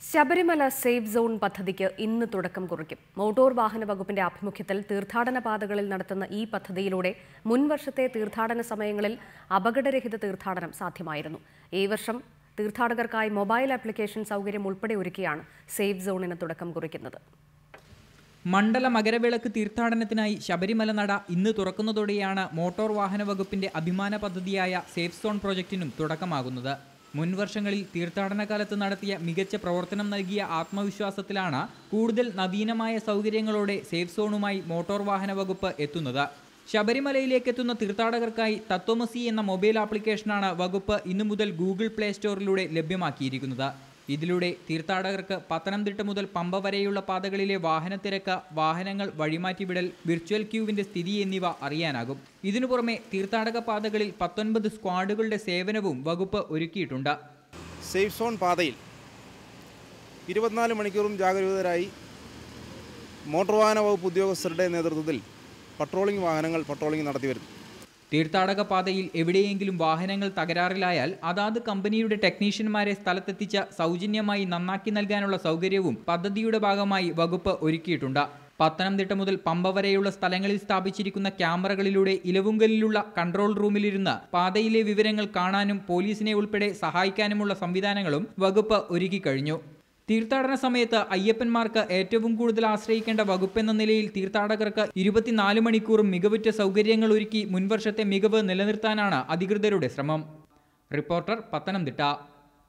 Sabarimala safe zone പദ്ധതിക്ക് ഇന്ന് തുടക്കം കുറിക്കും. മോട്ടോർ വാഹന വകുപ്പിന്റെ ആഭിമുഖ്യത്തിൽ തീർത്ഥാടന പാതകളിൽ നടത്തുന്ന ഈ പദ്ധതിയിലൂടെ മുൻവർഷത്തെ തീർത്ഥാടന സമയങ്ങളിൽ അപകടരഹിത തീർത്ഥാടനം സാധ്യമായിരുന്നു. ഈ വർഷം തീർത്ഥാടകർക്കായി മൊബൈൽ ആപ്ലിക്കേഷൻ സൗകര്യം ഉൾപ്പെടെ ഒരുക്കിയാണ് സേഫ് സോണിന് തുടക്കം കുറിക്കുന്നത്. മണ്ഡല മകരവിളക്ക് തീർത്ഥാടനത്തിനായി ശബരിമല നട ഇന്ന് തുറക്കുന്നതോടെയാണ് മോട്ടോർ വാഹന വകുപ്പിന്റെ അഭിമാന പദ്ധതിയായ സേഫ് സോൺ പ്രോജക്റ്റിനും തുടക്കമാകുന്നത്. മുൻവർഷങ്ങളിൽ തീർത്ഥാടന കാലത്ത് നടത്തിയ മികച്ച പ്രവർത്തനം നൽകിയ ആത്മവിശ്വാസത്തിലാണ് കൂടുതൽ നവീനമായ സൗകര്യങ്ങളോടെ സേഫ് സോണുമായി മോട്ടോർ വാഹന വകുപ്പ് എത്തുന്നത്. ശബരിമലയിലേക്ക് എത്തുന്ന തീർത്ഥാടകർക്കായി തത്വമസി എന്ന മൊബൈൽ ആപ്ലിക്കേഷനാണ് വകുപ്പ് ഇന്നു മുതൽ ഗൂഗിൾ പ്ലേ സ്റ്റോറിലൂടെ ലഭ്യമാക്കിയിരിക്കുന്നത്. ഇതിലൂടെ തീർത്ഥാടകർക്ക് പത്തനംതിട്ട മുതൽ പമ്പ വരെയുള്ള പാതകളിലെ വാഹനത്തിരക്ക്, വാഹനങ്ങൾ വഴിമാറ്റിവിടൽ, വിർച്വൽ ക്യൂവിന്റെ സ്ഥിതി എന്നിവ അറിയാനാകും. ഇതിനു പുറമെ തീർത്ഥാടക പാതകളിൽ 19 സ്ക്വാഡുകളുടെ സേവനവും വകുപ്പ് ഒരുക്കിയിട്ടുണ്ട്. സേഫ് സോൺ പാതയിൽ 24 മണിക്കൂറും ജാഗരൂകരായി മോട്ടോർ വാഹന വകുപ്പ് ഉദ്യോഗസ്ഥരുടെ നേതൃത്വത്തിൽ പട്രോളിംഗ് നടത്തിവരുന്നു. തീർത്ഥാടക പാതയിൽ എവിടെയെങ്കിലും വാഹനങ്ങൾ തകരാറിലായാൽ അതാത് കമ്പനിയുടെ ടെക്നീഷ്യന്മാരെ സ്ഥലത്തെത്തിച്ച് സൗജന്യമായി നന്നാക്കി നൽകാനുള്ള സൗകര്യവും പദ്ധതിയുടെ ഭാഗമായി വകുപ്പ് ഒരുക്കിയിട്ടുണ്ട്. പത്തനംതിട്ട മുതൽ പമ്പ വരെയുള്ള സ്ഥലങ്ങളിൽ സ്ഥാപിച്ചിരിക്കുന്ന ക്യാമറകളിലൂടെ ഇലവുങ്കലിലുള്ള കൺട്രോൾ റൂമിലിരുന്ന് പാതയിലെ വിവരങ്ങൾ കാണാനും പോലീസിനെ ഉൾപ്പെടെ സഹായിക്കാനുമുള്ള സംവിധാനങ്ങളും വകുപ്പ് ഒരുക്കിക്കഴിഞ്ഞു. തീർത്ഥാടന സമയത്ത് അയ്യപ്പന്മാർക്ക് ഏറ്റവും കൂടുതൽ ആശ്രയിക്കേണ്ട വകുപ്പെന്ന നിലയിൽ തീർത്ഥാടകർക്ക് 24 മണിക്കൂറും മികവുറ്റ സൗകര്യങ്ങൾ ഒരുക്കി മുൻവർഷത്തെ മികവ് നിലനിർത്താനാണ് അധികൃതരുടെ ശ്രമം. റിപ്പോർട്ടർ, പത്തനംതിട്ട.